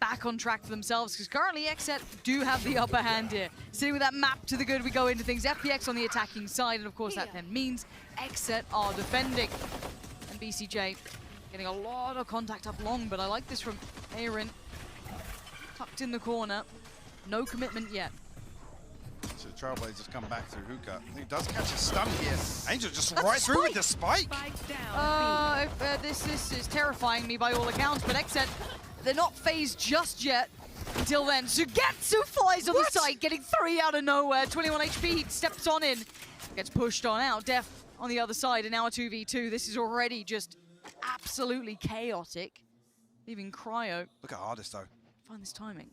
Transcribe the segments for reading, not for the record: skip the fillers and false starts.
back on track for themselves, because currently Xset do have the upper hand here. Sitting with that map to the good, we go into things. FPX on the attacking side, and of course that then means Xset are defending. And BCJ getting a lot of contact up long, but I like this from Aaron. Tucked in the corner. No commitment yet. So Trailblazers come back through hookah. He does catch a stun here. Angel just That's right through with the spike. This is terrifying me by all accounts, but Xset, they're not phased just yet. Until then, Sugetsu flies on the side, getting 3 out of nowhere. 21 HP, he steps on in. Gets pushed on out. Def on the other side, and now a 2v2. This is already just absolutely chaotic. Leaving Cryo. Look at Hardest though. Find this timing.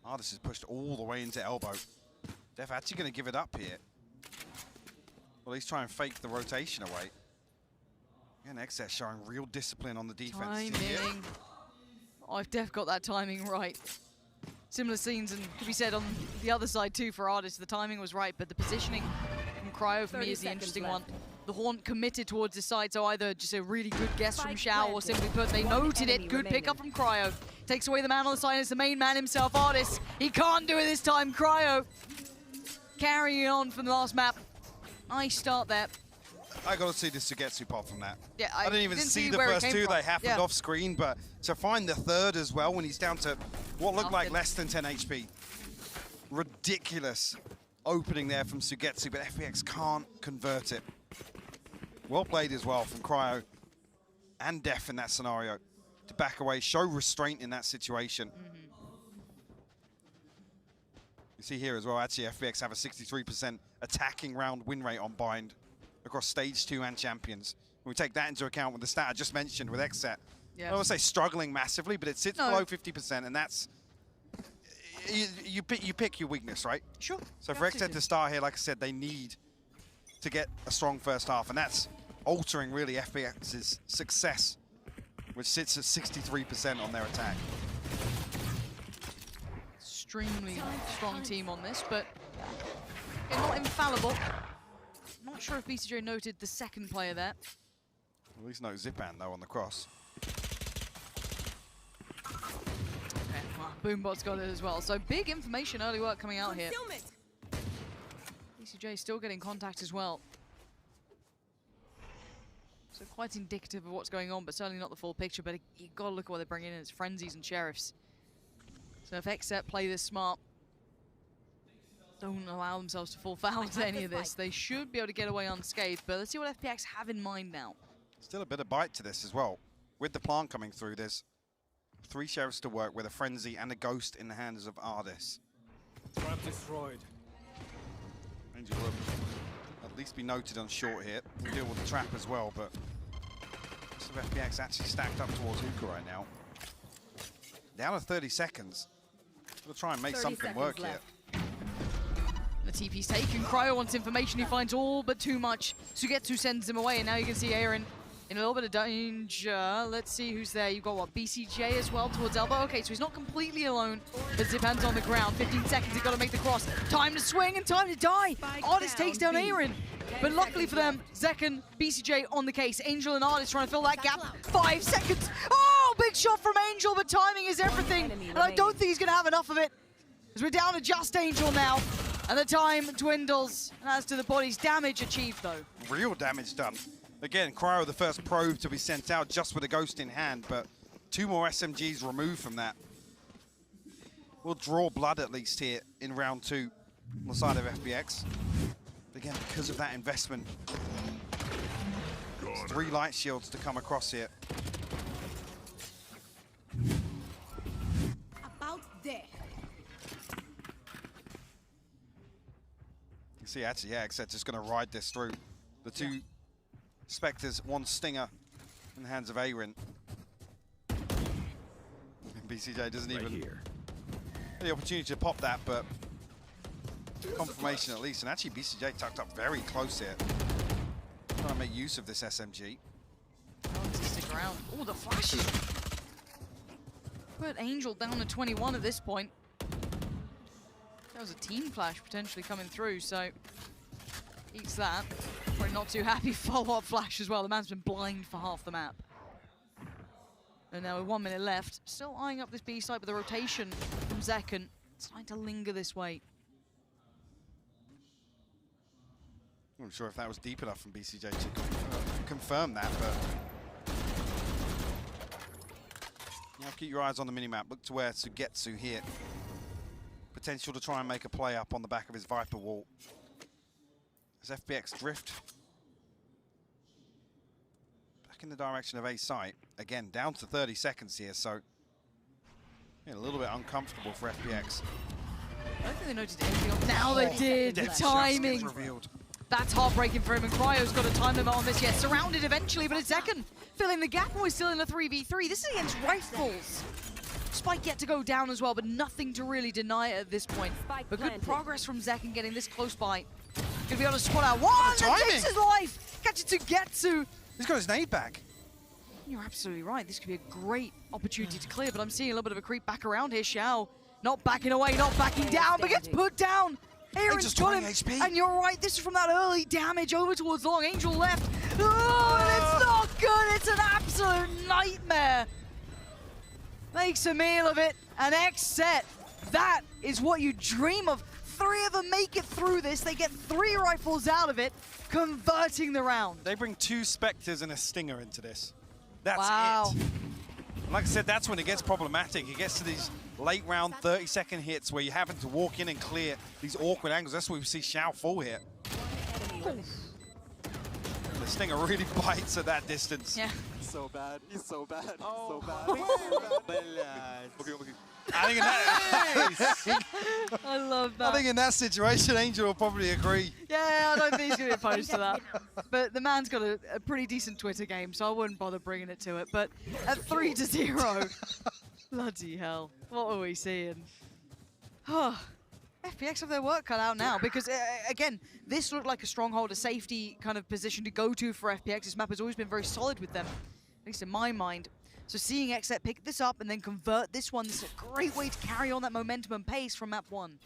Hardest is pushed all the way into elbow. Def actually going to give it up here. Well, he's trying to fake the rotation away. And Xset showing real discipline on the defense. Timing. Oh, if Def got that timing right. Similar scenes, and could be said on the other side too for Artist. The timing was right, but the positioning from Cryo for me is the interesting one. The Haunt committed towards his side, so either just a really good guess from Xiao, or simply put, they noted it. Good pickup from Cryo. Takes away the man on the side. It's the main man himself, Artist. He can't do it this time. Cryo carrying on from the last map. Nice start there. I got to see the Sugetsu pop from that. Yeah, I didn't even see the first two. They happened off screen, but to find the third as well when he's down to what looked like less than 10 HP. Ridiculous opening there from Sugetsu, but FPX can't convert it. Well played as well from Cryo and Def in that scenario to back away, show restraint in that situation. You see here as well, actually FPX have a 63% attacking round win rate on Bind across stage 2 and champions. When we take that into account with the stat I just mentioned with Xset, I don't want to say struggling massively, but it sits below 50%, and that's, you pick your weakness, right? Sure. So for Xset to start here, like I said, they need to get a strong first half, and that's altering really FPX's success, which sits at 63% on their attack. Extremely strong team on this, but not infallible. Not sure if BCJ noted the second player there. At least no Zipan though on the cross. Okay, well, Boombot's got it as well. So big information, early work coming out here. BCJ still getting contact as well. So quite indicative of what's going on, but certainly not the full picture. But you got to look at what they're bringing in. It's frenzies and sheriffs. So if Xset play this smart, don't allow themselves to fall foul to any of this, they should be able to get away unscathed. But let's see what FPX have in mind now. Still a bit of bite to this as well. With the plant coming through, there's 3 sheriffs to work with, a frenzy and a ghost in the hands of Ardis. Trap destroyed. Angel will at least be noted on short here. We'll deal with the trap as well, but most of FPX actually stacked up towards Hookah right now. Down to 30 seconds. We'll try and make something work here. The TP's taken. Cryo wants information. He finds all but too much. Sugetsu sends him away, and now you can see Aaron in a little bit of danger. Let's see who's there. You've got, what, BCJ as well towards elbow. Okay, so he's not completely alone, but Zipan's on the ground. 15 seconds, he's got to make the cross. Time to swing and time to die. Artist takes down Aaron. But luckily for them, Zekan, BCJ on the case. Angel and Artist trying to fill that gap. 5 seconds. Oh, big shot from Angel, but timing is everything. And I don't think he's going to have enough of it, as we're down to just Angel now. And the time dwindles. And as to the body's damage achieved, though. Real damage done. Again, Cryo the first probe to be sent out just with a ghost in hand, but 2 more SMGs removed from that. We'll draw blood at least here in round 2 on the side of FPX. Again, because of that investment. 3 light shields to come across here. About there. You see, actually, yeah, Xset's just going to ride this through. The 2 Spectres, 1 Stinger in the hands of Aaron. And BCJ doesn't even have the opportunity to pop that, but confirmation at least. And actually, BCJ tucked up very close here. Trying to make use of this SMG. To stick around. Oh, the flashes. Put Angel down to 21 at this point. That was a team flash potentially coming through, so eats that. Probably not too happy. Follow-up flash as well. The man's been blind for half the map. And now with 1 minute left, still eyeing up this B side with the rotation from Zekken. It's starting to linger this way. I'm not sure if that was deep enough from BCJ to confirm that, but you have to keep your eyes on the minimap. Look to where Sugetsu here. Potential to try and make a play up on the back of his Viper wall. As FPX drift back in the direction of A site. Again, down to 30 seconds here, so yeah, a little bit uncomfortable for FPX. I don't think they noticed anything else. Now they did! The timing! Revealed. That's heartbreaking for him, and Cryo's got a time limit on this. Yeah, surrounded eventually, but it's Zekken filling the gap, and we're still in a 3v3. This is against Rifles. Spike yet to go down as well, but nothing to really deny it at this point. But good progress from Zekken getting this close by. Gonna be able to spot out one that takes his life! Catch it to Getsu! He's got his nade back. You're absolutely right. This could be a great opportunity to clear, but I'm seeing a little bit of a creep back around here. Xiao not backing away, not backing down, but gets put down. Aaron's got him, HP. And you're right, this is from that early damage over towards Long. Angel left. Oh, and it's not good. It's an absolute nightmare. Makes a meal of it. An Xset. That is what you dream of. 3 of them make it through this. They get 3 rifles out of it, converting the round. They bring 2 Spectres and a Stinger into this. That's it. And like I said, that's when it gets problematic. It gets to these late round 30-second hits where you're having to walk in and clear these awkward angles. That's where we see Xiao fall here. The Stinger really bites at that distance. Yeah. So bad. He's so bad. Oh. So bad. I think in that, I love that. I think in that situation, Angel will probably agree. Yeah, I don't think he's going to be opposed to that. But the man's got a pretty decent Twitter game, so I wouldn't bother bringing it to it. But at 3-0, bloody hell, what are we seeing? FPX have their work cut out now because, again, this looked like a stronghold, a safety kind of position to go to for FPX. This map has always been very solid with them, at least in my mind. So seeing Xset pick this up and then convert this one, this is a great way to carry on that momentum and pace from map 1.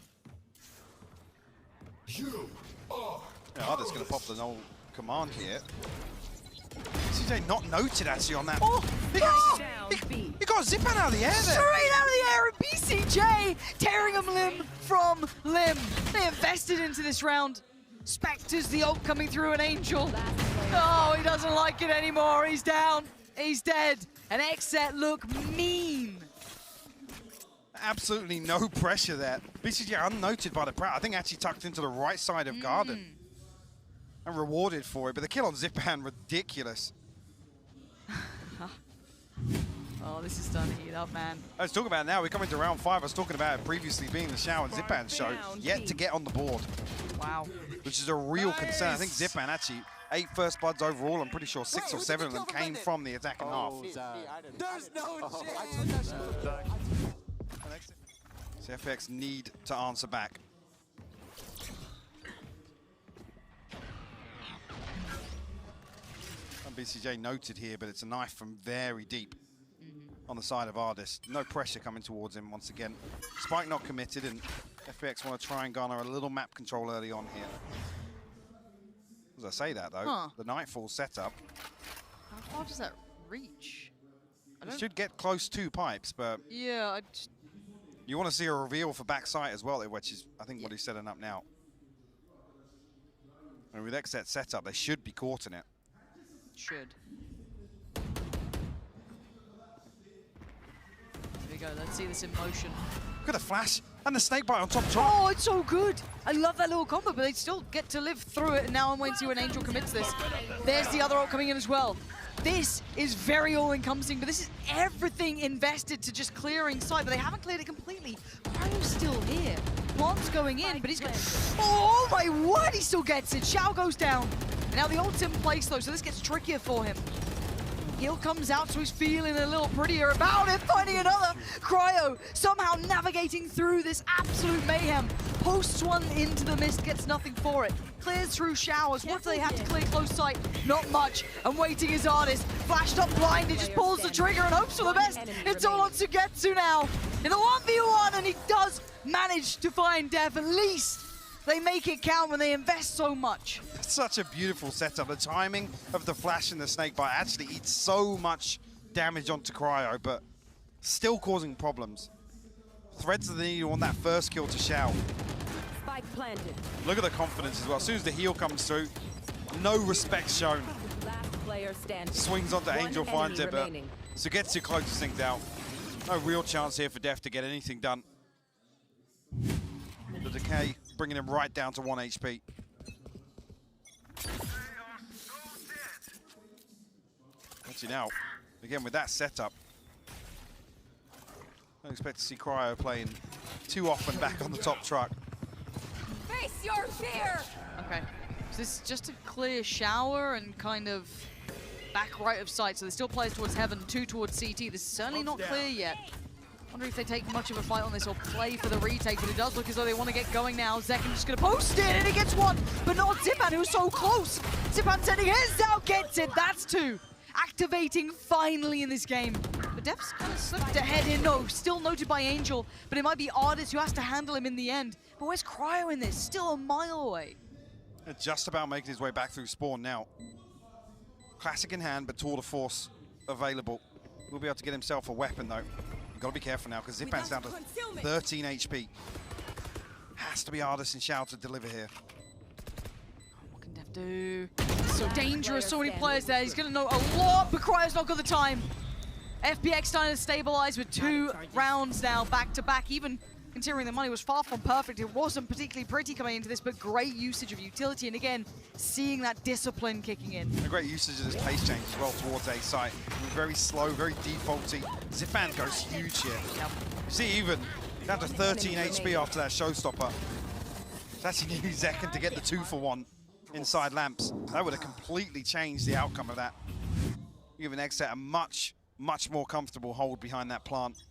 Yeah, Ada's going to pop the null command here. CJ not noted actually on that. Oh, he got Zipan out of the air there. Straight out of the air, and BCJ tearing him limb from limb. They invested into this round. Spectres, the ult coming through, an Angel. Oh, he doesn't like it anymore. He's down. He's dead. And Xset look mean. Absolutely no pressure there. BCG unnoted by the Pratt. I think actually tucked into the right side of Garden. And rewarded for it. But the kill on Zipan, ridiculous. Oh, this is starting to heat up, man. I was talking about it now. We're coming to round 5. I was talking about it previously being the Xiao and Zipan show. Yet to get on the board. Wow. Which is a real concern. I think Zipan actually 8 first bloods overall. I'm pretty sure 6 or 7 of them came from the attacking half. There's no So FX need to answer back. And BCJ noted here, but it's a knife from very deep on the side of Ardis. No pressure coming towards him once again. Spike not committed, and FPX want to try and garner a little map control early on here. As I say that though, the Nightfall setup. How far does that reach? It should get close to pipes, but yeah, you want to see a reveal for backside as well, which is I think what he's setting up now. And with Xset setup, they should be caught in it. Should. Here we go, let's see this in motion. Look at the flash and the snake bite on top. Oh, it's so good. I love that little combo, but they still get to live through it. And now I'm waiting to see when Angel commits this. There's the other ult coming in as well. This is very all-encompassing, but this is everything invested to just clearing side, but they haven't cleared it completely. Cryo's still here. Plant's going in, but he's got... Oh my word, he still gets it. Xiao goes down. And now the ult's in place though, so this gets trickier for him. Heal comes out, so he's feeling a little prettier about it, finding another. Cryo somehow navigating through this absolute mayhem. Posts one into the mist, gets nothing for it. Clears through showers. What do they have to clear close sight? Not much. And waiting is Ardis. Flashed up blinded, just pulls the trigger and hopes for the best. It's all on Sugetsu now. In the 1v1, and he does manage to find death. At least they make it count when they invest so much. Such a beautiful setup. The timing of the flash and the snake bite actually eats so much damage onto Cryo, but still causing problems. Threads of the needle on that first kill to Shao. Spike planted. Look at the confidence as well. As soon as the heal comes through, no respect shown. Last player standing. Swings onto Angel, finds it, but remaining. Sugetsu closes things out. No real chance here for Def to get anything done. The decay bringing him right down to 1 HP. Actually now, again with that setup, I don't expect to see Cryo playing too often back on the top truck. Face your fear! Okay, so this is just a clear shower and kind of back right of sight. So there's still players towards Heaven, 2 towards CT. This is certainly not clear yet. Wonder if they take much of a fight on this or play for the retake, but it does look as though they want to get going now. Zekin just going to post it, and he gets one, but not Zipan, who's so close. Zipan sending his down, gets it, that's 2. Activating finally in this game. But Def's kind of slipped ahead in. No, still noted by Angel, but it might be Artist who has to handle him in the end. But where's Cryo in this? Still a mile away. Just about making his way back through spawn now. Classic in hand, but Tour de Force available. Will be able to get himself a weapon though. You've got to be careful now because Zipan's down to 13 HP. Has to be Artist and Shao to deliver here. What can Def do? So dangerous, so many players there. He's going to know a lot, but Cryo's not got the time. FPX starting to stabilize with 2 rounds now back to back. Even considering the money was far from perfect, it wasn't particularly pretty coming into this, but great usage of utility. And again, seeing that discipline kicking in. A great usage of this pace change as well towards A site. Very slow, very defaulty. Zipan goes huge here. Yep. See, even down to 13 HP after that showstopper. It's actually nearly Zekin to get the 2-for-1 inside lamps. That would have completely changed the outcome of that. Giving Xset a much more comfortable hold behind that plant.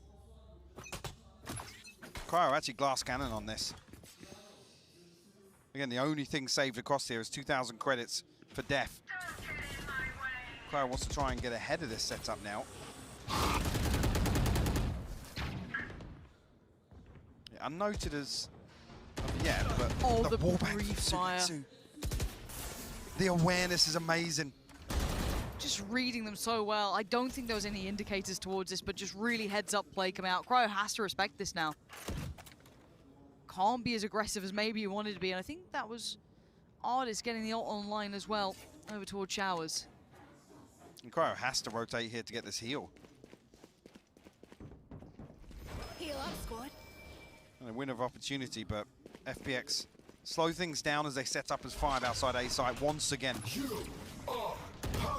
Cryo actually glass cannon on this. Again, the only thing saved across here is 2,000 credits for Def. Cryo wants to try and get ahead of this setup now. Yeah, unnoted as of yet, but the wallbang brief from fire. Sugetsu. The awareness is amazing. Just reading them so well. I don't think there was any indicators towards this, but just really heads up play coming out. Cryo has to respect this now. Can't be as aggressive as maybe he wanted to be, and I think that was Artist getting the ult online as well over towards Showers. And Cryo has to rotate here to get this heal. Heal up, squad. And a win of opportunity, but FPX slow things down as they set up as 5 outside A site once again.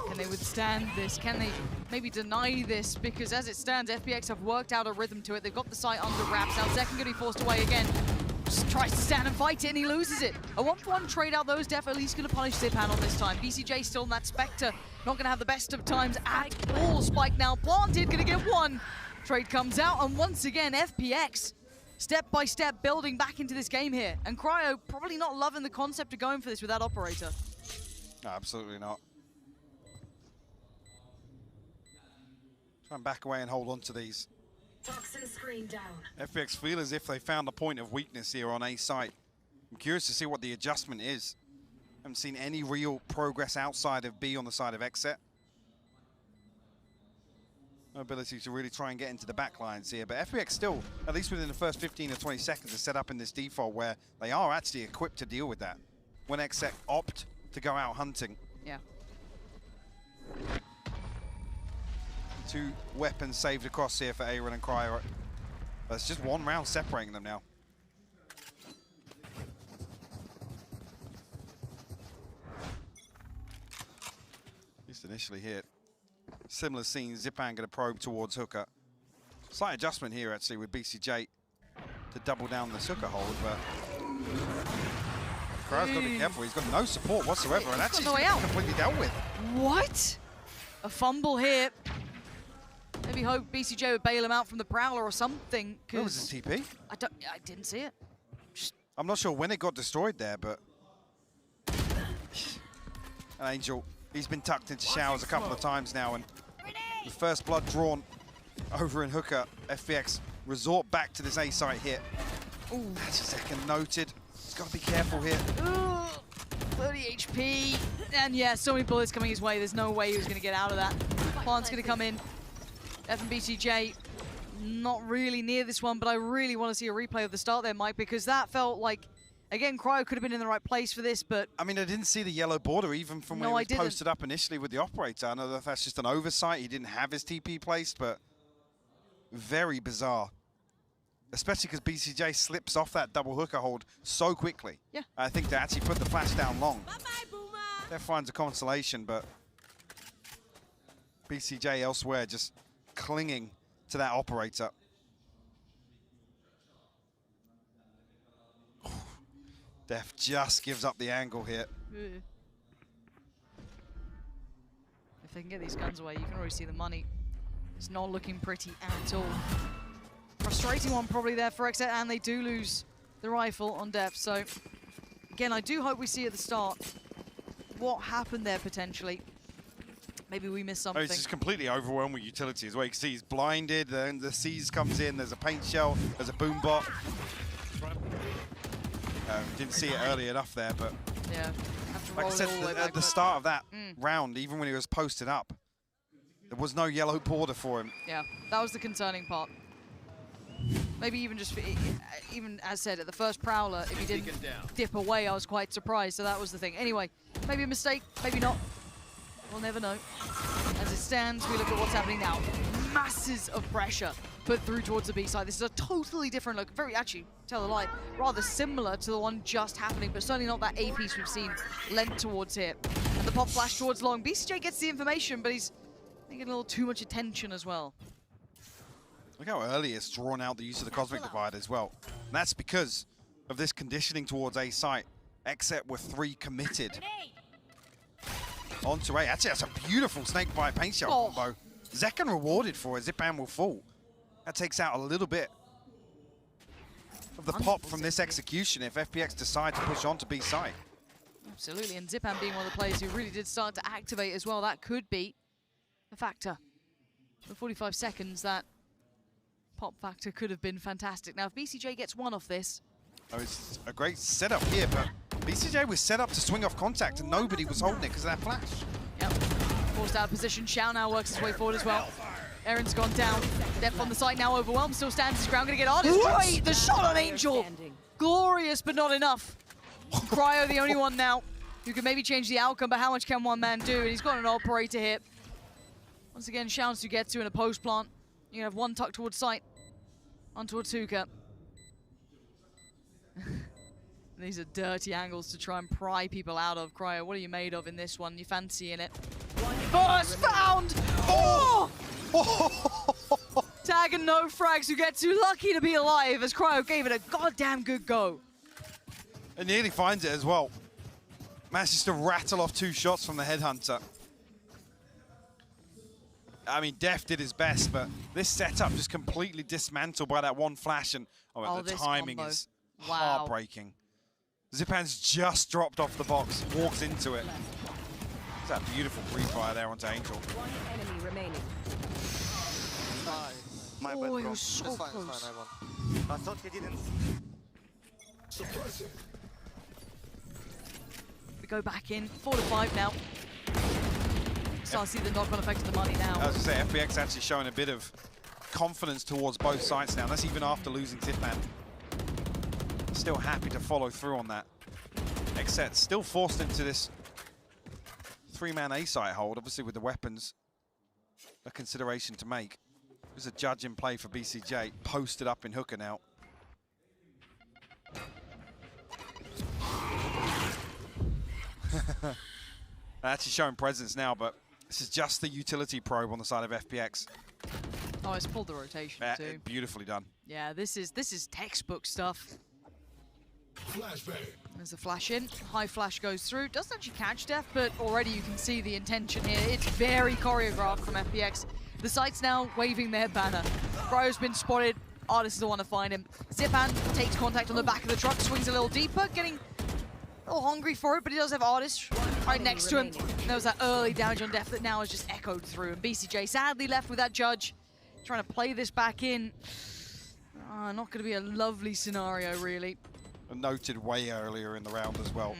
Can they withstand this? Can they maybe deny this? Because as it stands, FPX have worked out a rhythm to it. They've got the site under wraps. Now Zekin going to be forced away again. Just tries to stand and fight it, and he loses it. A 1-for-1 trade out, those Def at least going to punish Zipan on this time. BCJ still in that Spectre. Not going to have the best of times at all. Spike now planted, going to get 1. Trade comes out, and once again, FPX step by step building back into this game here. And Cryo probably not loving the concept of going for this with that operator. No, absolutely not. Try and back away and hold on to these. Toxin screen down. FPX feel as if they found a point of weakness here on A site. I'm curious to see what the adjustment is. Haven't seen any real progress outside of B on the side of Xset. No ability to really try and get into the back lines here, but FPX still, at least within the first 15 or 20 seconds, is set up in this default where they are actually equipped to deal with that when Xset opt to go out hunting. Yeah. 2 weapons saved across here for Aaron and Cryo. But it's just 1 round separating them now. At least initially here. Similar scene, Zipan going to probe towards Hooker. Slight adjustment here actually with BCJ to double down this Hooker hold, but Cryo's got to be careful. He's got no support whatsoever, and actually he's completely dealt with. What? A fumble here. Maybe hope BCJ would bail him out from the Prowler or something. Where was his TP? I didn't see it. I'm not sure when it got destroyed there, but and Angel, he's been tucked into showers a couple of times now, and the first blood drawn over in Hooker. FPX resort back to this A site hit. Ooh, that's a second noted. He's got to be careful here. Ooh, 30 HP. And yeah, so many bullets coming his way. There's no way he was going to get out of that. Plant's going to come in. F and BCJ not really near this one, but I really want to see a replay of the start there, Mike, because that felt like, again, Cryo could have been in the right place for this, but... I mean, I didn't see the yellow border even from when it was posted up initially with the operator. I know that that's just an oversight. He didn't have his TP placed, but very bizarre. Especially because BCJ slips off that double hooker hold so quickly. Yeah. I think they actually put the flash down long. That finds a consolation, but BCJ elsewhere just clinging to that operator. Def just gives up the angle here. If they can get these guns away, you can already see the money. It's not looking pretty at all. Frustrating one probably there for Xset, and they do lose the rifle on Def. So, again, I do hope we see at the start what happened there potentially. Maybe we missed something. It's just completely overwhelmed with utility as well. You can see he's blinded, then the C's comes in, there's a paint shell, there's a boom bot. Didn't see it early enough there, but yeah, have to like I roll said, it all the way back. at the start of that round, even when he was posted up, there was no yellow border for him. Yeah, that was the concerning part. Maybe even just, even as said, at the first Prowler, if he didn't dip away, I was quite surprised, so that was the thing. Anyway, maybe a mistake, maybe not. We'll never know. As it stands, we look at what's happening now. Masses of pressure put through towards the B side. This is a totally different look. Very, actually, tell a lie, rather similar to the one just happening, but certainly not that A piece we've seen lent towards here. And the pop flash towards long. BCJ gets the information, but he's getting a little too much attention as well. Look how early it's drawn out the use of the Cosmic Divide as well. And that's because of this conditioning towards A site. Xset were 3 committed. Onto A. Actually, that's a beautiful snake bite paint shell combo. Zekan rewarded for it. Zipan will fall. That takes out a little bit of the pop from this execution if FPX decide to push on to B site. Absolutely, and Zipan being one of the players who really did start to activate as well, that could be a factor. For 45 seconds, that pop factor could have been fantastic. Now, if BCJ gets one off this... Oh, it's a great setup here, but BCJ was set up to swing off contact and nobody was holding it because of that flash. Yep. Forced out of position. Xiao now works his way forward as well. Aaron's gone down. Def on the side now overwhelmed. Still stands his ground. Going to get on. Great! The shot on Angel. Glorious, but not enough. Cryo the only one now who can maybe change the outcome, but how much can one man do? And he's got an operator here. Once again, Shouts to get to in a post plant. You can have one tucked towards site. On towards Hookah. These are dirty angles to try and pry people out of. Cryo, what are you made of in this one? You fancy in it? First found! Oh! Tag and no frags who get too lucky to be alive as Cryo gave it a goddamn good go. And nearly finds it as well. Manages to rattle off 2 shots from the Headhunter. I mean, Def did his best, but this setup just completely dismantled by that one flash, and the timing is heartbreaking. Zipan's just dropped off the box, walks into it. It's that beautiful pre-fire there onto Angel. One enemy remaining. My bad, Oh, bro. he was so It's fine, close. it's fine, I won. I thought he didn't. We go back in, 4-5 now. Start to see the knock-on effect of the money now. I was going to say, FPX actually showing a bit of confidence towards both sides now. That's even after losing Zipan. Still happy to follow through on that. Xset still forced into this 3-man A-site hold, obviously with the weapons a consideration to make. There's a judge in play for BCJ, posted up in Hookah now. Actually showing presence now, but this is just the utility probe on the side of FPX. Oh, it's pulled the rotation too. Beautifully done. Yeah, this is textbook stuff. Flashbang. There's a flash in. High flash goes through. Doesn't actually catch Def, but already you can see the intention here. It's very choreographed from FPX. The site's now waving their banner. Cryo's been spotted. Artist is the one to find him. Zipan takes contact on the back of the truck, swings a little deeper, getting a little hungry for it, but he does have Artist right next to him. And there was that early damage on Def that now is just echoed through. And BCJ sadly left with that judge, trying to play this back in. Not going to be a lovely scenario, really. Noted way earlier in the round as well.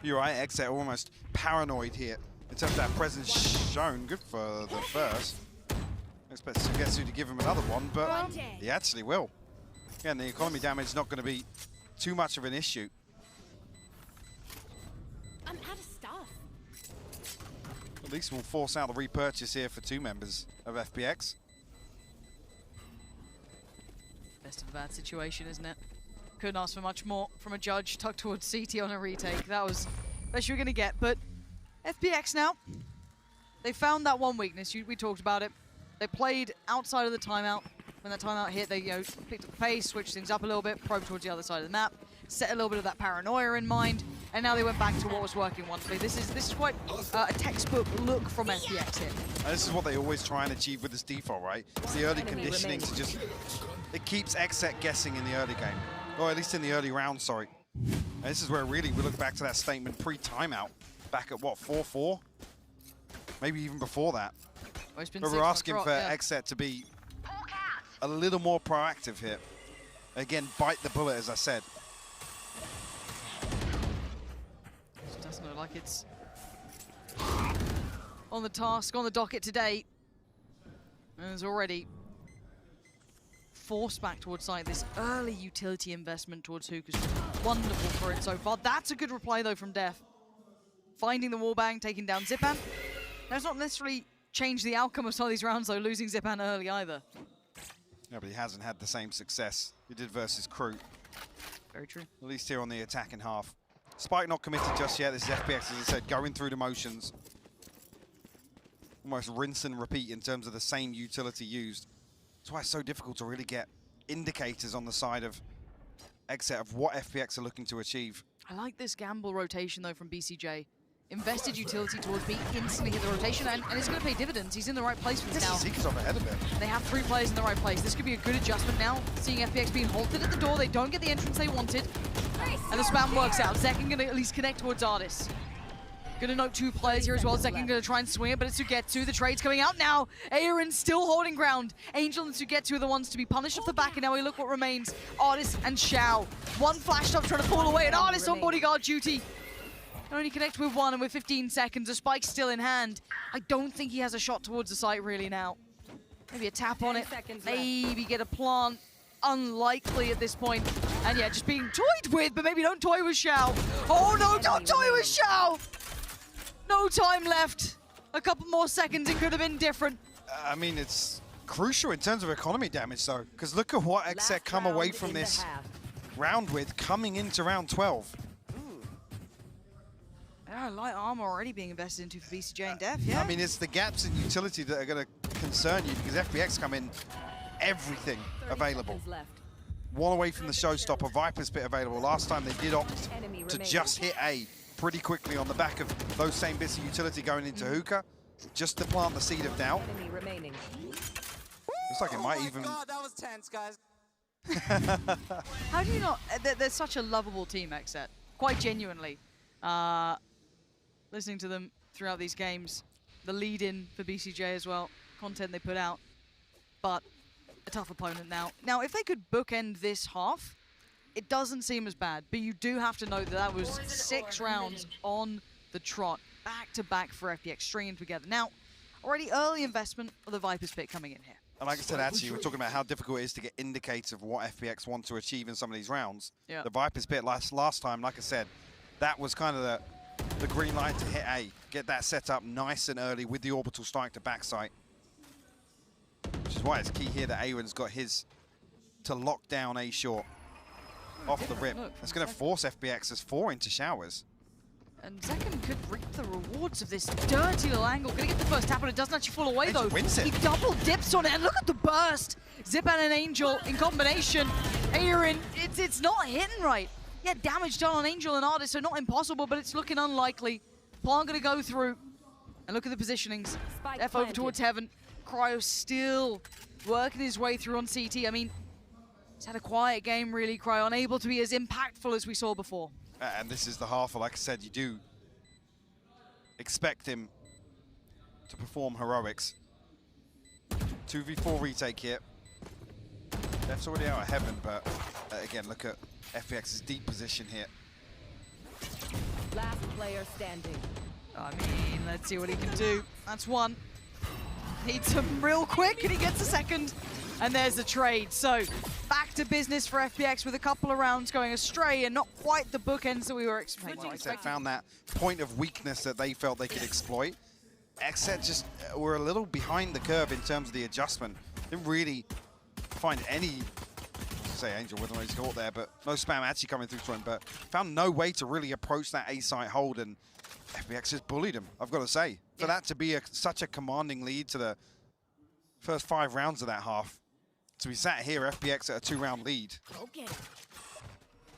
You're right, Xset almost paranoid here in terms of that presence shown. Good for the first. I expect Sugetsu to give him another one, but he actually will. Again, the economy damage is not going to be too much of an issue. I'm out of stuff. At least we'll force out the repurchase here for 2 members of FPX. Best of a bad situation, isn't it? Couldn't ask for much more from a judge tucked towards CT on a retake. That was the best you were going to get. But FPX now, they found that one weakness. We talked about it. They played outside of the timeout. When that timeout hit, they picked up the pace, switched things up a little bit, probed towards the other side of the map, set a little bit of that paranoia in mind, and now they went back to what was working once. This is quite a textbook look from FPX here. And this is what they always try and achieve with this default, right? It's the early conditioning to just... It keeps Xset guessing in the early game. Or at least in the early round, sorry. And this is where really we look back to that statement pre-timeout. Back at what, 4-4? Maybe even before that. But we're asking for Xset to be a little more proactive here. Again, bite the bullet, as I said. It doesn't look like it's on the task, on the docket today. And there's already forced back towards site. This early utility investment towards Hook is wonderful for it so far. That's a good reply, though, from Def. Finding the wallbang, taking down Zipan. That's not necessarily changed the outcome of some of these rounds, though, losing Zipan early either. Yeah, but he hasn't had the same success he did versus Crew. Very true. At least here on the attacking half. Spike not committed just yet. This is FPX, as I said, going through the motions. Almost rinse and repeat in terms of the same utility used. That's why it's so difficult to really get indicators on the side of Xset of what FPX are looking to achieve. I like this gamble rotation, though, from BCJ. Invested utility towards B, instantly hit the rotation, and it's going to pay dividends. He's in the right place for this now. Zeke's off ahead of it. They have 3 players in the right place. This could be a good adjustment now. Seeing FPX being halted at the door, they don't get the entrance they wanted. And the spam works out. Zekin going to at least connect towards Artis. Going to note 2 players here as well. Zekin going to try and swing it, but it's Sugetsu. The trade's coming out now. Aaron still holding ground. Angel and Sugetsu are the ones to be punished off the back, and now we look what remains. Artis and Xiao. One flash stop trying to pull away, and Artis on bodyguard duty. Only connect with 1, and with 15 seconds, the spike's still in hand. I don't think he has a shot towards the site really now. Maybe a tap on it, maybe get a plant. Unlikely at this point. And yeah, just being toyed with, but maybe don't toy with Xiao. Oh no, don't toy with Xiao! No time left. A couple more seconds, it could have been different. I mean, it's crucial in terms of economy damage, though, because look at what Xset come away from this round with, coming into round 12. Yeah, light armor already being invested into for BCJ and Def, yeah. I mean, it's the gaps in utility that are going to concern you, because FPX come in everything available. One away from the showstopper, Viper's Pit available. Last time they did opt to just hit A pretty quickly on the back of those same bits of utility going into Hookah, just to plant the seed of doubt. Looks like it might even... God, that was tense, guys. How do you not... They're such a lovable team, Xset. Quite genuinely. Listening to them throughout these games. The lead-in for BCJ as well. Content they put out. But a tough opponent now. Now, if they could bookend this half, it doesn't seem as bad. But you do have to note that that was 6 rounds on the trot. Back-to-back for FPX, stringing together. Now, already early investment of the Viper's Pit coming in here. And like I said, actually, we're talking about how difficult it is to get indicators of what FPX want to achieve in some of these rounds. Yeah. The Viper's Pit last time, like I said, that was kind of the green light to hit A. Get that set up nice and early with the orbital strike to backside. Which is why it's key here that Aaron's got his to lock down A short off the rip. That's going to force FPX as 4 into showers. And Zekin could reap the rewards of this dirty little angle. Gonna get the first tap, but it doesn't actually fall away though. He double dips on it, and look at the burst. Zipan and Angel in combination. Aaron, it's not hitting right. Yeah, damage done on Angel and Artis, so not impossible, but it's looking unlikely. Plan gonna go through. And look at the positionings. F over towards Heaven. Cryo still working his way through on CT. I mean, he's had a quiet game really, Cryo, unable to be as impactful as we saw before. And this is the half, like I said, you do expect him to perform heroics. 2v4 retake here. Def's already out of Heaven, but again, look at FPX's deep position here. Last player standing. I mean, let's see what he can do. That's 1. Needs him real quick, and he gets a second. And there's the trade. So back to business for FPX with a couple of rounds going astray and not quite the bookends that we were expecting. Xset found that point of weakness that they felt they could exploit. Xset just were a little behind the curve in terms of the adjustment. Didn't really find any, say Angel wasn't really caught there, but no spam actually coming through to him, but found no way to really approach that A-site hold, and FPX just bullied him, I've got to say. For that to be such a commanding lead to the first 5 rounds of that half. So we sat here, FPX at a 2-round lead. Okay.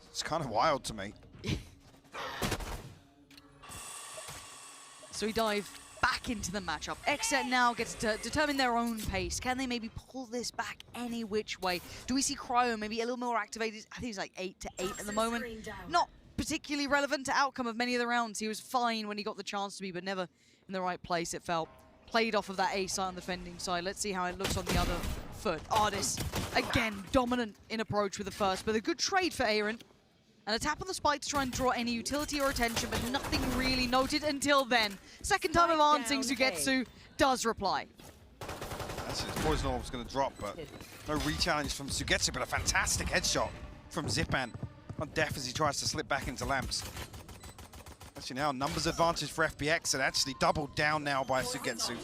It's kind of wild to me. So we dive back into the matchup. Xset now gets to determine their own pace. Can they maybe pull this back any which way? Do we see Cryo maybe a little more activated? I think he's like 8 to 8 at the moment. Not particularly relevant to outcome of many of the rounds. He was fine when he got the chance to be, but never in the right place, it felt. Played off of that A side on the defending side. Let's see how it looks on the other foot. Artis, again, dominant in approach with the first, but a good trade for Aaron. And a tap on the spike to try and draw any utility or attention, but nothing really noted until then. Second time of answering, Sugetsu does reply. Actually, his poison orb was going to drop, but no re-challenge from Sugetsu, but a fantastic headshot from Zipan. On death as he tries to slip back into lamps. Actually now, numbers advantage for FPX, and actually doubled down now by Sugetsu.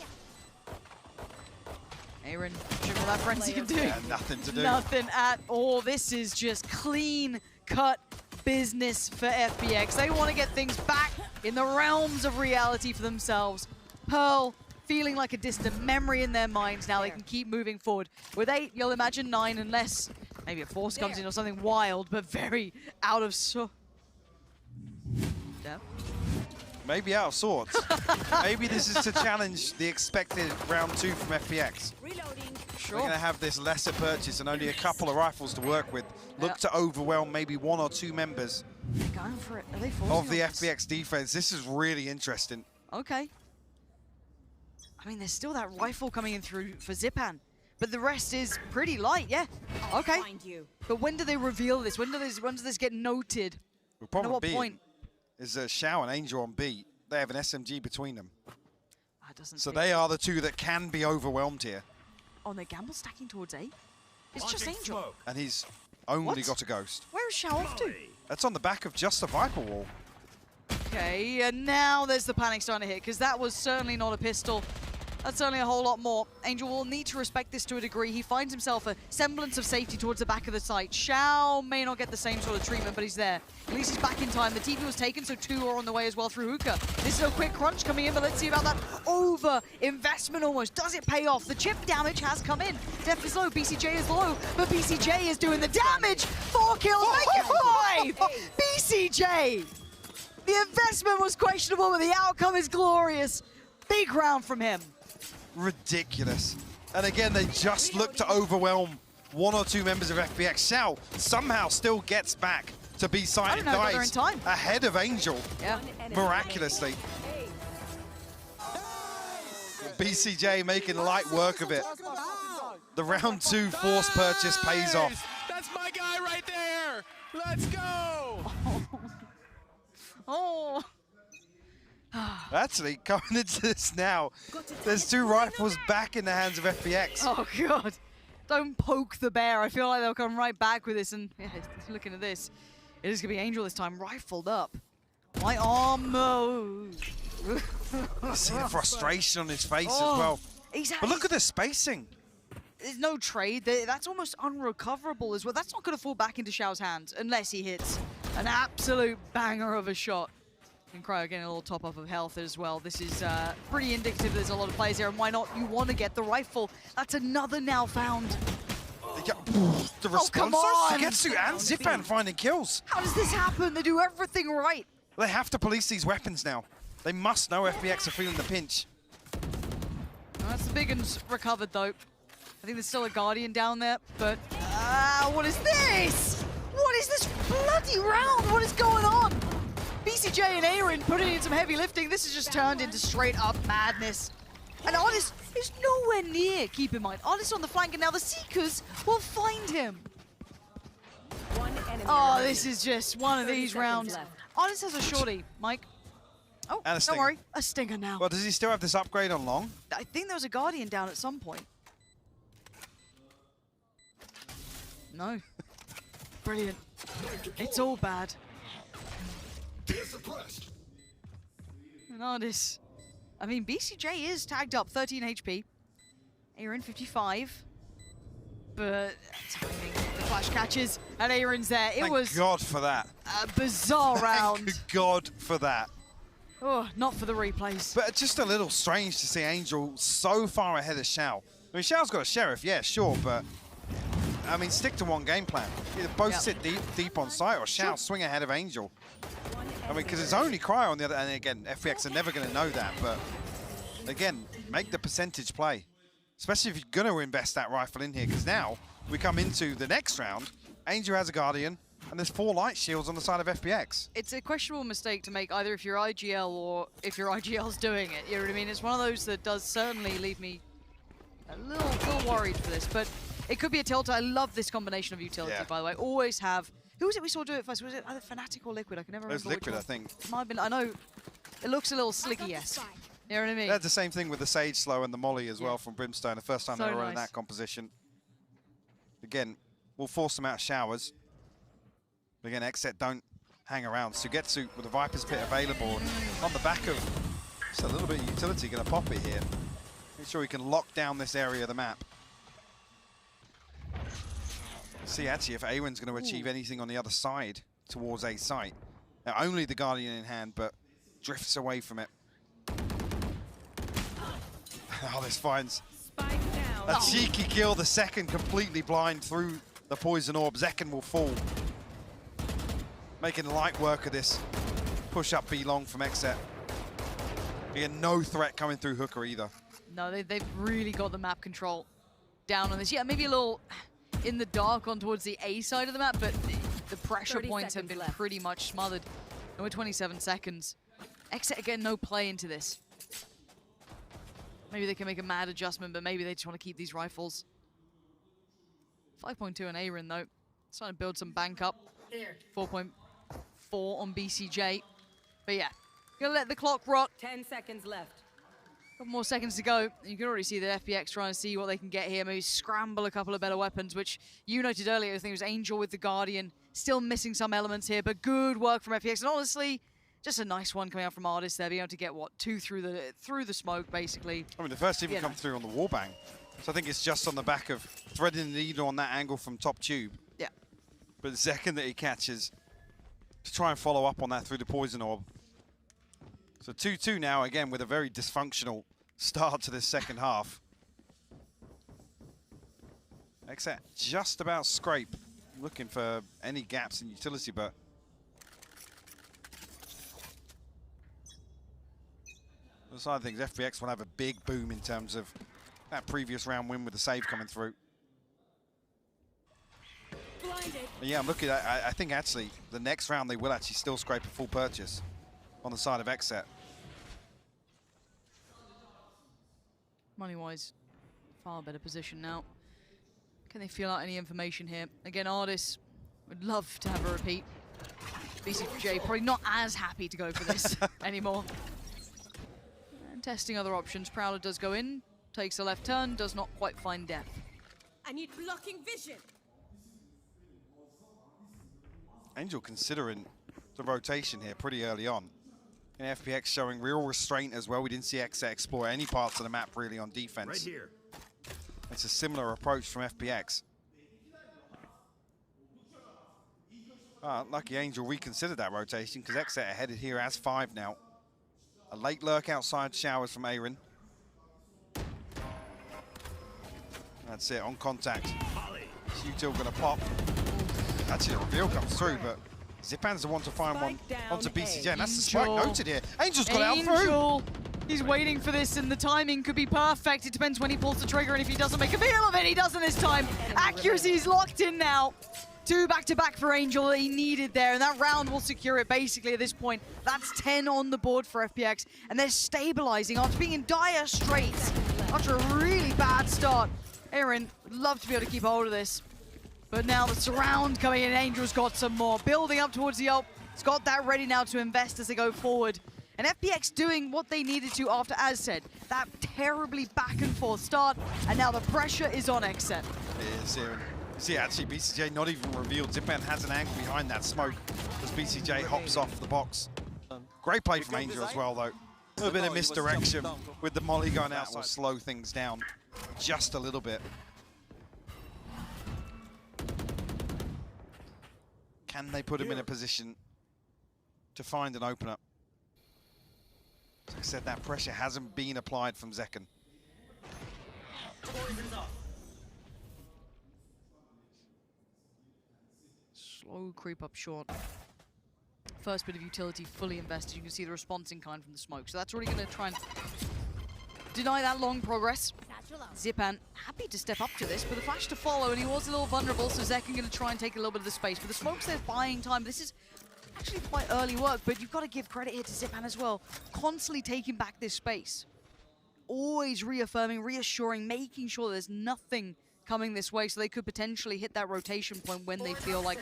Aaron, showing what that frenzy can do. Yeah, nothing to do. Nothing at all. This is just clean cut business for FPX. They want to get things back in the realms of reality for themselves. Pearl feeling like a distant memory in their minds. Now they can keep moving forward. With 8, you'll imagine 9, unless maybe a force comes in or something wild, but very out of Maybe out of sorts. Maybe this is to challenge the expected round 2 from FPX. Sure. We're going to have this lesser purchase and only a couple of rifles to work with. Look to overwhelm maybe 1 or 2 members They're going for it. Are they of the forcing FPX defense. This is really interesting. Okay. I mean, there's still that rifle coming in through for Zipan, but the rest is pretty light, yeah. Okay. But when do they reveal this? When does this get noted? The problem At what being point? is Shao and Angel on B. They have an SMG between them. That doesn't So feel- they are the 2 that can be overwhelmed here. Oh, and they're gamble stacking towards A? It's just Angel. And he's only What? got a ghost. Where is Shao off to? That's on the back of just a Viper wall. Okay, and now there's the panic starting to hit, because that was certainly not a pistol. That's certainly a whole lot more. Angel will need to respect this to a degree. He finds himself a semblance of safety towards the back of the site. Shao may not get the same sort of treatment, but he's there. At least he's back in time. The TP was taken, so 2 are on the way as well through Hookah. This is a quick crunch coming in, but let's see about that over-investment almost. Does it pay off? The chip damage has come in. Def is low, BCJ is low, but BCJ is doing the damage. 4 kills, make it 5! BCJ! The investment was questionable, but the outcome is glorious. Big round from him. Ridiculous. And again, they just look to overwhelm 1 or 2 members of FPX. Shao somehow still gets back to B-side and dies ahead of Angel, miraculously. BCJ making light work of it. The round 2 force purchase pays off. That's my guy right there. Let's go. Oh. Actually, coming into this now, there's 2 rifles back in the hands of FPX. Oh, God. Don't poke the bear. I feel like they'll come right back with this. And yeah, looking at this, it is going to be Angel this time, rifled up. My armor. You see the frustration on his face as well. Exactly. But look at the spacing. There's no trade. That's almost unrecoverable as well. That's not going to fall back into Shao's hands unless he hits an absolute banger of a shot. And Cryo getting a little top up of health as well. This is pretty indicative there's a lot of plays here, and why not? You want to get the rifle. That's another now found. The response. come on! Sugetsu and Zipan finding kills. How does this happen? They do everything right. They have to police these weapons now. They must know FPX are feeling the pinch. Well, that's the big ones recovered, though. I think there's still a Guardian down there, but... what is this? What is this bloody round? What is going on? BCJ and Aaron putting in some heavy lifting. This has just turned into straight-up madness. And Artis is nowhere near, keep in mind. Artis on the flank, and now the Seekers will find him. Oh, this is just one of these rounds. Artis has a shorty, Mike. Oh, And a don't stinger. worry. A stinger now. Well, does he still have this upgrade on long? I think there was a Guardian down at some point. No. Brilliant. It's all bad. Suppressed. And Ardis. I mean, BCJ is tagged up 13 HP. Aaron 55. But timing, the flash catches, and Aaron's there. It Thank was God for that. a bizarre round. Thank God for that. Oh, not for the replays. But just a little strange to see Angel so far ahead of Shao. I mean, Shao's got a Sheriff, yeah, sure, but I mean, stick to one game plan. Either both sit deep on site, or Shao swing ahead of Angel. I mean, because it's only Cryo on the other, and again, FPX are never going to know that, but again, make the percentage play. Especially if you're going to invest that rifle in here, because now we come into the next round, Angel has a Guardian, and there's 4 light shields on the side of FPX. It's a questionable mistake to make either if you're IGL or if your IGL's doing it. You know what I mean? It's one of those that does certainly leave me a little worried for this, but it could be a tilt. I love this combination of utility, by the way. Always have. Who was it we saw do it first? Was it either Fnatic or Liquid? I can never remember. It was Liquid, which one. I think. It might have been. I know it looks a little slicky-esque. You know what I mean? They had the same thing with the Sage Slow and the Molly as well from Brimstone. The first time So they were in nice. that composition. Again, we'll force them out of showers. But again, Xset don't hang around. Sugetsu with the Viper's Pit available. And on the back of just a little bit of utility, going to pop it here. Make sure he can lock down this area of the map. See actually if Awen's going to achieve anything on the other side towards A site. Now only the Guardian in hand, but drifts away from it. Oh, this finds Spike down. a cheeky kill, the second completely blind through the poison orb. Zekken will fall. Making light work of this push up B long from Xset. Again, no threat coming through Hooker either. No, they've really got the map control down on this. Yeah, maybe a little in the dark on towards the A side of the map, but the pressure 30 points have seconds been left. pretty much smothered. And we're 27 seconds. Xset again, no play into this. Maybe they can make a mad adjustment, but maybe they just want to keep these rifles. 5.2 on Aaron, though. Trying to build some bank up. 4.4 on BCJ. But yeah, gonna let the clock rock. 10 seconds left. Couple more seconds to go. You can already see that FPX trying to see what they can get here. Maybe scramble a couple of better weapons, which you noted earlier. I think it was Angel with the Guardian. Still missing some elements here, but good work from FPX. And honestly, just a nice one coming out from Ardis there, being able to get, what, 2 through the smoke, basically. I mean, the first even come through on the wallbang. So I think it's just on the back of threading the needle on that angle from top tube. Yeah. But the second that he catches, to try and follow up on that through the poison orb. So 2-2 now, again, with a very dysfunctional start to this second half. Xset just about scrape, looking for any gaps in utility, but the side of things, FPX will have a big boom in terms of that previous round win with the save coming through. Blinded. But yeah, I'm looking at, I think actually the next round they will actually still scrape a full purchase on the side of Xset. Money-wise, far better position now. Can they feel out any information here? Again, Ardis would love to have a repeat. BCJ probably not as happy to go for this anymore. And testing other options. Prowler does go in, takes a left turn, does not quite find depth. I need blocking vision. Angel considering the rotation here pretty early on. And FPX showing real restraint as well. We didn't see Xset explore any parts of the map really on defense. Right here. It's a similar approach from FPX. Lucky Angel reconsidered that rotation because Xset are headed here as 5 now. A late lurk outside showers from Aaron. That's it, on contact. Util gonna pop. Actually, the reveal comes through, but Zipan's the one to find one onto BCJ, and that's the strike Angel. noted here. Angel's got out through. Angel, he's waiting for this, and the timing could be perfect. It depends when he pulls the trigger, and if he doesn't make a feel of it, he doesn't this time. Accuracy is locked in now. 2 back-to-back for Angel that he needed there, and that round will secure it basically at this point. That's 10 on the board for FPX, and they're stabilizing after being in dire straits after a really bad start. Aaron would love to be able to keep hold of this. But now the surround coming in, Angel's got some more. Building up towards the ult. He's got that ready now to invest as they go forward. And FPX doing what they needed to after, as said, that terribly back and forth start, and now the pressure is on Xset. It is here. See, actually, BCJ not even revealed. Zipan has an angle behind that smoke as BCJ hops off the box. Great play from Angel as well, though. A little bit of misdirection with the molly gun out will slow things down just a little bit. Can they put him in a position to find an opener? As I said, that pressure hasn't been applied from Zekken. Slow creep up short. First bit of utility fully invested. You can see the response in kind from the smoke. So that's already going to try and deny that long progress. Zipan happy to step up to this, but the flash to follow, and he was a little vulnerable, so Zekken going to try and take a little bit of the space. But the smoke's there buying time. This is actually quite early work, but you've got to give credit here to Zipan as well. Constantly taking back this space. Always reaffirming, reassuring, making sure there's nothing coming this way, so they could potentially hit that rotation point when they feel like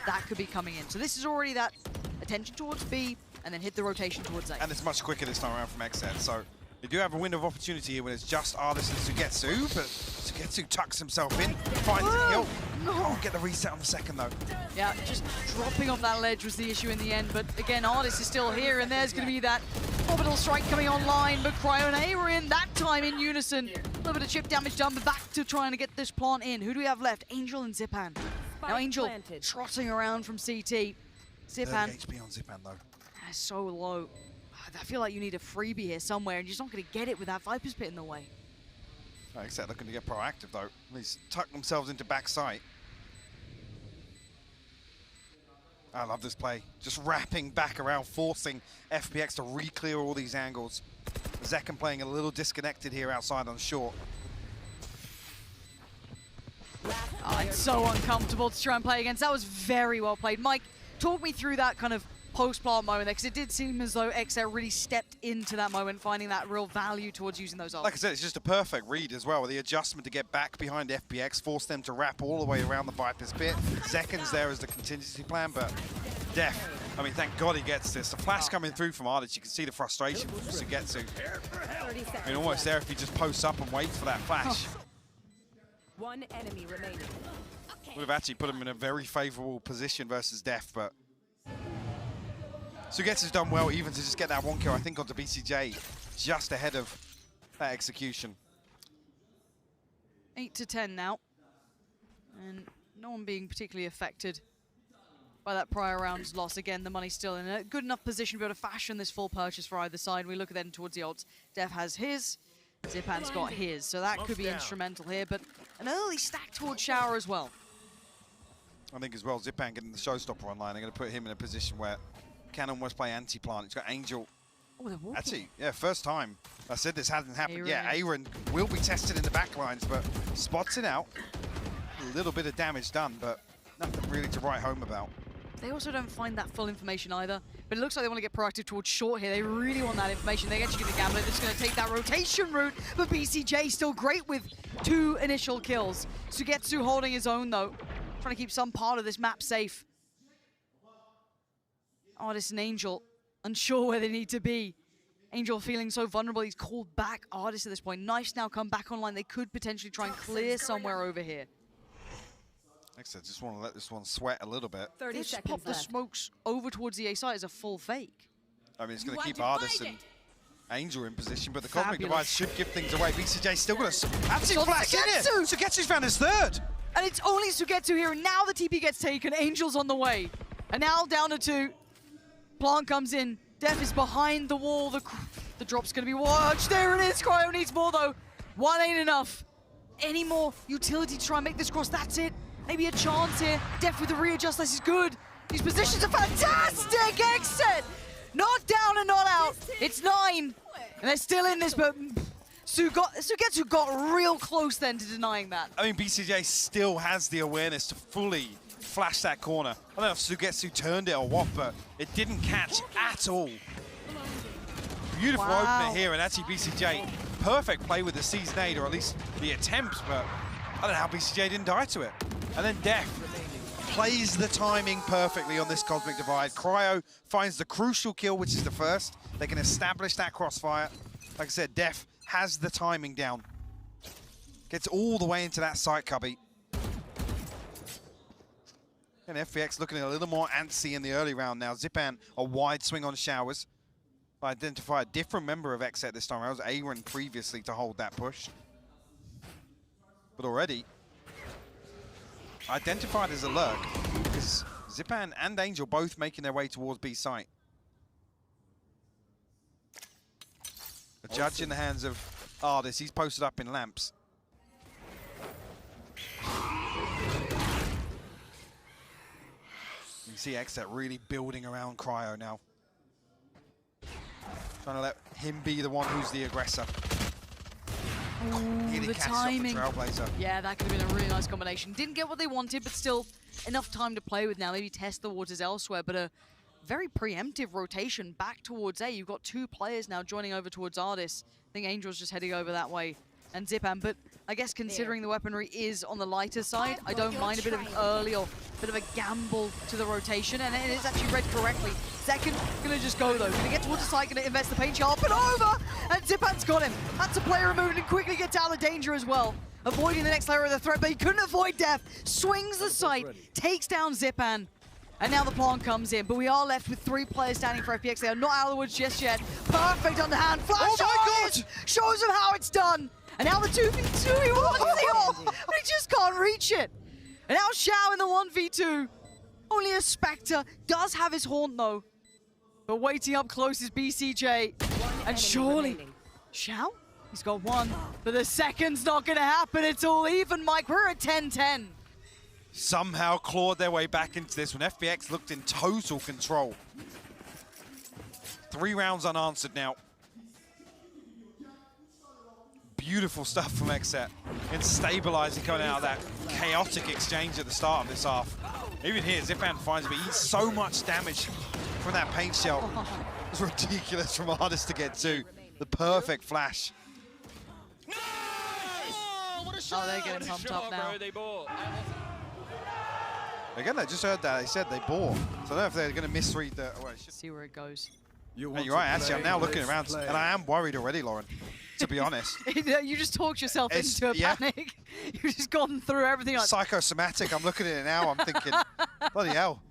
that could be coming in. So this is already that attention towards B, and then hit the rotation towards A. And it's much quicker this time around from Xset, so they do have a window of opportunity here when it's just Artist and Sugetsu, but Sugetsu tucks himself in, finds the can't get the reset on the second though. Yeah, just dropping off that ledge was the issue in the end, but again, Artist is still here, and there's going to be that orbital strike coming online, but Cryo and A were in that time in unison. A little bit of chip damage done, but back to trying to get this plant in. Who do we have left? Angel and Zipan. Now Angel trotting around from CT. Zipan. HP on Zipan though. That's so low. I feel like you need a freebie here somewhere, and you're just not going to get it with that Viper's Pit in the way. Xset looking to get proactive though. He's tucked themselves into backside. I love this play. Just wrapping back around, forcing FPX to re-clear all these angles. Zekken playing a little disconnected here outside on short. Oh, it's so uncomfortable to try and play against. That was very well played. Mike, talk me through that kind of post-plant moment there, because it did seem as though Xset really stepped into that moment, finding that real value towards using those ults. Like I said, it's just a perfect read as well. The adjustment to get back behind FPX, force them to wrap all the way around the Viper's Pit. Zekken's there as the contingency plan, but Def, I mean, thank God he gets this. The flash coming through from Ardich, you can see the frustration from Sugetsu. I mean, almost there if he just posts up and waits for that flash. One enemy remaining. Would have actually put him in a very favorable position versus Def, but Sugetsu's done well even to just get that one kill, I think, onto BCJ, just ahead of that execution. 8 to 10 now, and no one being particularly affected by that prior round's loss. Again, the money's still in a good enough position to be able to fashion this full purchase for either side. We look at then towards the ults. Def has his, Zipan's got his, so that could be instrumental here, but an early stack towards Shower as well. I think as well, Zipan getting the showstopper online, they're going to put him in a position where can almost play anti-plant. He's got Angel. Oh, they're walking. Actually, yeah, first time. I said this hasn't happened yet. Aaron will be tested in the back lines, but spots it out. A little bit of damage done, but nothing really to write home about. They also don't find that full information either, but it looks like they want to get proactive towards short here. They really want that information. They're actually going to gamble it. They're just going to take that rotation route, but BCJ still great with 2 initial kills. Sugetsu holding his own, though, trying to keep some part of this map safe. Artist and Angel unsure where they need to be. Angel feeling so vulnerable, he's called back Artist at this point. Knife's now come back online. They could potentially try and clear somewhere over here. Like I said, just want to let this one sweat a little bit. 30 Just seconds pop the left. smokes over towards the A side as a full fake. I mean, it's going to keep Artist and Angel in position, but the Cosmic Fabulous. Device should give things away. BCJ still going to actually on flash in it. Sugetsu! Sugetsu's found his third. And it's only Sugetsu here, and now the TP gets taken. Angel's on the way. And now down to 2. Plant comes in. Def is behind the wall. The drop's going to be watched. There it is. Cryo needs more, though. 1 ain't enough. Any more utility to try and make this cross? That's it. Maybe a chance here. Def with the readjust. This is good. These positions are fantastic. Xset. Not down and not out. It's 9. And they're still in this, but Sugetsu got real close then to denying that. I mean, BCJ still has the awareness to fully flash that corner. I don't know if Sugetsu turned it or what, but it didn't catch at all. Beautiful opener here, and actually BCJ, perfect play with the season 8, or at least the attempt, but I don't know how BCJ didn't die to it. And then Def plays the timing perfectly on this Cosmic Divide. Cryo finds the crucial kill, which is the first. They can establish that crossfire. Like I said, Def has the timing down. Gets all the way into that site cubby. And FPX looking a little more antsy in the early round now. Zipan, a wide swing on showers. Identify a different member of Xset this time. That was Aaron previously to hold that push. But already identified as a lurk, because Zipan and Angel both making their way towards B site. A judge in the hands of Ardis. He's posted up in lamps. You can see Xset really building around Cryo now. Trying to let him be the one who's the aggressor. Ooh, the timing. Trailblazer. Yeah, that could have been a really nice combination. Didn't get what they wanted, but still enough time to play with now. Maybe test the waters elsewhere, but a very preemptive rotation back towards A. You've got 2 players now joining over towards Ardis. I think Angel's just heading over that way, and Zipan. But I guess considering the weaponry is on the lighter side, I don't mind a bit of an early or bit of a gamble to the rotation, and it is actually read correctly. Second, gonna just go though. Gonna get towards the side, gonna invest the paint shell, up and over, and Zipan's got him. That's a player removed and quickly gets out of danger as well. Avoiding the next layer of the threat, but he couldn't avoid death. Swings the site, takes down Zipan. And now the plant comes in, but we are left with 3 players standing for FPX. They are not out of the woods just yet. Perfect underhand flash. Oh my God! Shows him how it's done. And now the 2v2, he wants the ult, but he just can't reach it. And now Xiao in the 1v2. Only a Spectre, does have his haunt though. But waiting up close is BCJ. And surely, Xiao? He's got 1, but the second's not gonna happen. It's all even, Mike. We're at 10-10. Somehow clawed their way back into this when FPX looked in total control. 3 rounds unanswered now. Beautiful stuff from Xset in stabilizing coming out of that chaotic exchange at the start of this half. Even here, Zipan finds him, but he eats so much damage from that paint shell. It's ridiculous from Ardis to get to. The perfect flash. Nice! Oh, what a shot! Oh, they're getting pumped up now. Bro, they bought. Again, I just heard that. They said they bought. So I don't know if they're going to misread the... Oh, See where it goes. you're right, actually, I'm now looking around, and I am worried already, Lauren, to be honest. You just talked yourself into a panic. You've just gone through everything. Like, Psychosomatic, I'm looking at it now, I'm thinking, bloody hell.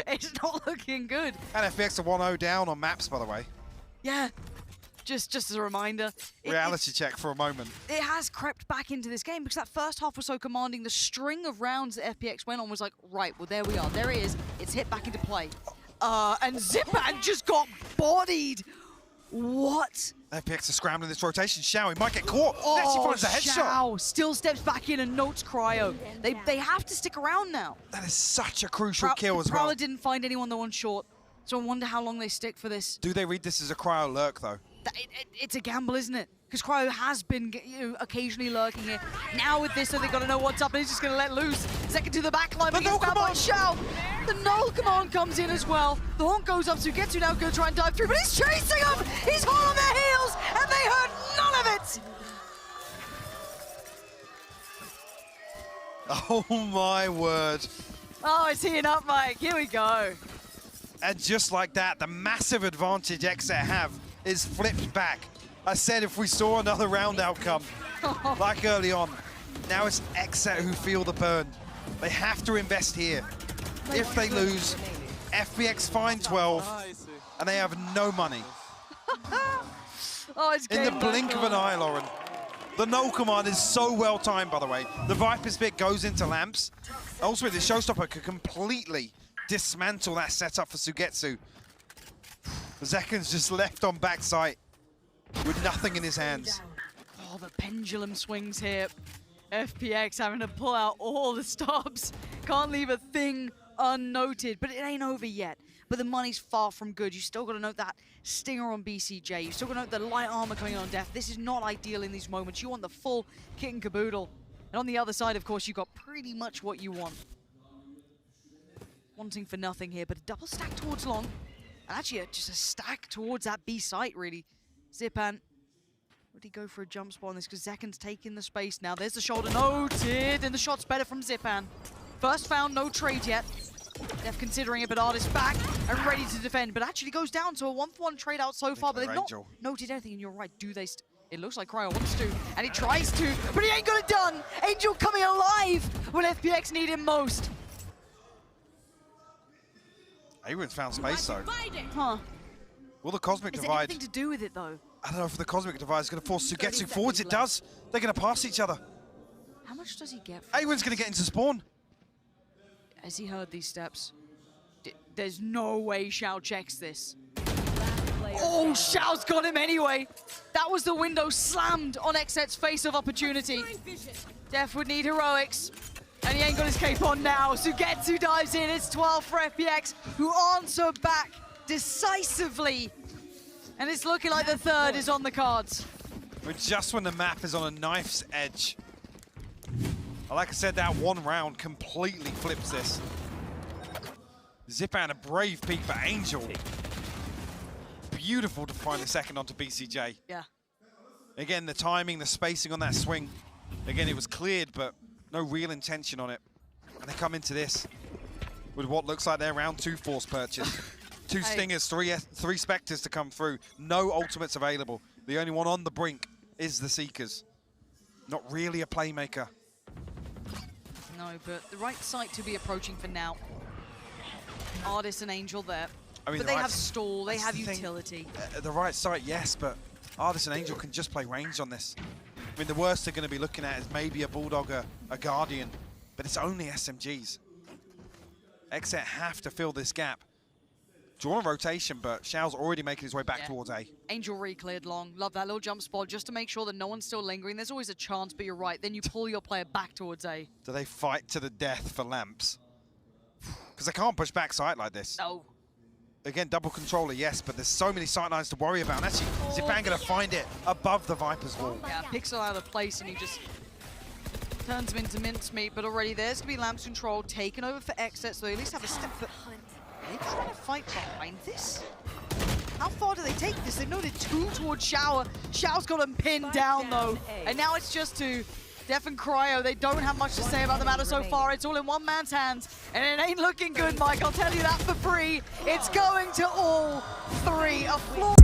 it's not looking good. And FPX are 1-0 down on maps, by the way. Yeah. Just as a reminder. Reality check for a moment. It has crept back into this game because that first half was so commanding. The string of rounds that FPX went on was like, right, well, there we are. There it is. It's hit back into play. And Zipan just got bodied. What? FPX are scrambling this rotation. Xiao, he might get caught. Oh, Actually finds the headshot. Xiao still steps back in and notes Cryo. They have to stick around now. That is such a crucial kill as well. Prowler didn't find anyone that won short. So I wonder how long they stick for this. Do they read this as a cryo lurk, though? It's a gamble, isn't it? Because Cryo has been occasionally lurking here. Now with this, so they've got to know what's up, and he's just going to let loose. Second to the back line, but he gets found by Xiao. The null command comes in as well. The haunt goes up, so Getsu now going to try and dive through, but he's chasing them! He's hot on their heels, and they heard none of it! Oh my word. Oh, it's heating up, Mike. Here we go. And just like that, the massive advantage Xset have is flipped back. I said if we saw another round outcome, like early on, now it's Xset who feel the burn. They have to invest here. If they lose, FPX find 12, and they have no money. Oh, it's in the blink of an eye, Lauren. The null command is so well timed, by the way. The Viper's bit goes into lamps. Also, the Showstopper could completely dismantle that setup for Sugetsu. Zekan's just left on backside with nothing in his hands. Oh, the pendulum swings here. FPX having to pull out all the stops. Can't leave a thing unnoted, but it ain't over yet. But the money's far from good. You still got to note that stinger on BCJ. You still got to note the light armor coming on Def. This is not ideal in these moments. You want the full kit and caboodle. And on the other side, of course, you got pretty much what you want. Wanting for nothing here, but a double stack towards long. And actually, just a stack towards that B site, really. Zipan, would he go for a jump spot on this? Because Zekan's taking the space now. There's the shoulder noted, and the shot's better from Zipan. First found, no trade yet. Def considering it, but Artist back and ready to defend, but actually goes down to a 1-for-1 trade out so far, but they've not noted anything, and you're right, do they? It looks like Cryo wants to, and he tries to, but he ain't got it done! Angel coming alive when FPX need him most. Awen's found space though. Huh. Will the Cosmic Is Divide... it anything to do with it though? I don't know if the Cosmic Divide is going to force Sugetsu forwards. It does. They're going to pass each other. How much does he get? Awen's going to get into spawn. Has he heard these steps? There's no way Xiao checks this. Oh, Xiao's got him anyway. That was the window slammed on Xset's face of opportunity. Def would need heroics. And he ain't got his cape on now. Sugetsu dives in. It's 12 for FPX, who answer back decisively. And it's looking like the third is on the cards. But just when the map is on a knife's edge. Like I said, that one round completely flips this. Zipan, a brave peek for Angel. Beautiful to find the second onto BCJ. Yeah. Again, the timing, the spacing on that swing. Again, it was cleared, but no real intention on it. And they come into this with what looks like their round 2 force purchase. 2 Stingers, 3 Spectres to come through. No ultimates available. The only one on the brink is the Seekers. Not really a playmaker. No, but the right site to be approaching for now. Artist and Angel there. I mean, but they have stall, they have utility. The right site, yes, but Artist and Angel can just play range on this. I mean, the worst they're going to be looking at is maybe a Bulldog, a Guardian, but it's only SMGs. Xset have to fill this gap. Draw a rotation, but Xiao's already making his way back towards A. Angel re-cleared long. Love that little jump spot just to make sure that no one's still lingering. There's always a chance, but you're right. Then you pull your player back towards A. Do they fight to the death for lamps? Because they can't push back site like this. No. Again, double controller, yes, but there's so many sight lines to worry about. And actually, Zipan going to find it above the Viper's wall. Yeah, Pixel out of place, and he just turns him into mincemeat. But already there's going to be Lamps control taken over for Xset, so they at least have a step. But are they trying to fight behind this? How far do they take this? They've noted 2 towards Xiao. Xiao's got him pinned down, though. And now it's just 2. Def and Cryo, they don't have much to say about the matter so far. It's all in one man's hands, and it ain't looking good, Mike. I'll tell you that for free. It's going to all 3. A floor.